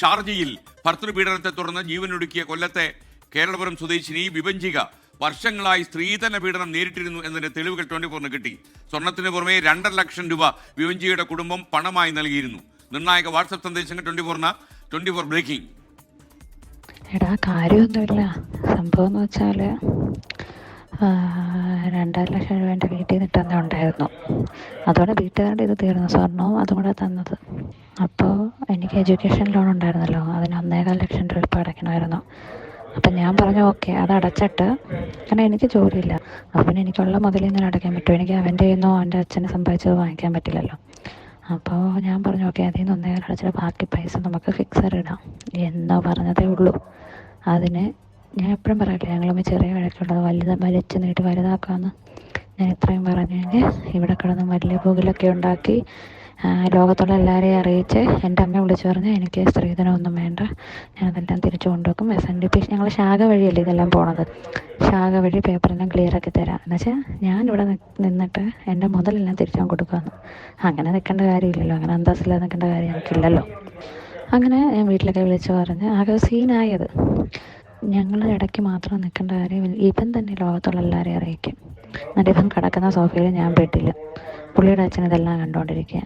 ഷാർജയിൽ ഭർത്തൃപീഡനത്തെ തുടർന്ന് ജീവനൊടുക്കിയ കൊല്ലത്തെ കേരളപുരം സ്വദേശിനി വിഭജിക വർഷങ്ങളായി സ്ത്രീധന പീഡനം നേരിട്ടിരുന്നു എന്നതിന്റെ തെളിവുകൾ 24-ന് കിട്ടി. സ്വർണത്തിന് പുറമെ 2.5 ലക്ഷം രൂപ വിഭജികയുടെ കുടുംബം പണമായി നൽകിയിരുന്നു. നിർണായക വാട്സ്ആപ്പ് സന്ദേശങ്ങൾ 24 ബ്രേക്കിംഗ്. എടാ കാര്യമൊന്നുമില്ല. സംഭവം എന്ന് വെച്ചാൽ 2.5 ലക്ഷം രൂപ എൻ്റെ വീട്ടിൽ നിന്ന് തന്നെ ഉണ്ടായിരുന്നു. അതോടെ വീട്ടുകാരുടെ ഇത് തീർന്നു. സ്വർണവും അതും കൂടെ തന്നത്. അപ്പോൾ എനിക്ക് എഡ്യൂക്കേഷൻ ലോൺ ഉണ്ടായിരുന്നല്ലോ, അതിന് 1.25 ലക്ഷം രൂപ ഇപ്പോൾ അടയ്ക്കണമായിരുന്നു. അപ്പം ഞാൻ പറഞ്ഞു ഓക്കെ അത് അടച്ചിട്ട്, കാരണം എനിക്ക് ജോലിയില്ല, അപ്പം പിന്നെ എനിക്കുള്ള മുതലിൽ നിന്ന് അടയ്ക്കാൻ പറ്റും. എനിക്ക് അവൻ്റെ നിന്നോ അവൻ്റെ അച്ഛനെ സമ്പാദിച്ചത് വാങ്ങിക്കാൻ പറ്റില്ലല്ലോ. അപ്പോൾ ഞാൻ പറഞ്ഞു ഓക്കെ അതിൽ നിന്ന് 1.25 അടച്ചിട്ട് ബാക്കി പൈസ നമുക്ക് ഫിക്സഡ് ഇടാം എന്നോ പറഞ്ഞതേ ഉള്ളൂ. അതിന് ഞാൻ എപ്പോഴും പറയില്ല ഞങ്ങൾ ചെറിയ വഴക്കുള്ളത് വലിച്ചു നീട്ടി വലുതാക്കാമെന്ന്. ഞാൻ ഇത്രയും പറഞ്ഞെങ്കിൽ ഇവിടെ കിടന്ന് വലിയ പുകിലൊക്കെ ഉണ്ടാക്കി ലോകത്തുള്ള എല്ലാവരെയും അറിയിച്ച് എൻ്റെ അമ്മ വിളിച്ചു പറഞ്ഞാൽ എനിക്ക് സ്ത്രീധനമൊന്നും വേണ്ട, ഞാനതെല്ലാം തിരിച്ചു കൊണ്ടുവെക്കും. SNDP ഞങ്ങൾ ശാഖ വഴിയല്ലേ ഇതെല്ലാം പോണത്, ശാഖ വഴി പേപ്പറെല്ലാം ക്ലിയറാക്കി തരാം എന്നുവെച്ചാൽ ഞാനിവിടെ നിന്നിട്ട് എൻ്റെ മുതലെല്ലാം തിരിച്ചു കൊടുക്കാമെന്ന്. അങ്ങനെ നിൽക്കേണ്ട കാര്യമില്ലല്ലോ, അങ്ങനെ അന്തസ്സില്ലാതെ നിൽക്കേണ്ട കാര്യം എനിക്കില്ലല്ലോ. അങ്ങനെ ഞാൻ വീട്ടിലൊക്കെ വിളിച്ച് പറഞ്ഞ് ആകെ സീനായത്. ഞങ്ങൾ ഇടയ്ക്ക് മാത്രം നിൽക്കേണ്ട കാര്യം ഇവൻ തന്നെ ലോകത്തുള്ള എല്ലാവരെയും അറിയിക്കും. എന്നിട്ട് ഇവൻ കിടക്കുന്ന സോഫയിൽ ഞാൻ ബെഡിൽ, പുള്ളിയുടെ അച്ഛൻ ഇതെല്ലാം കണ്ടുകൊണ്ടിരിക്കുക.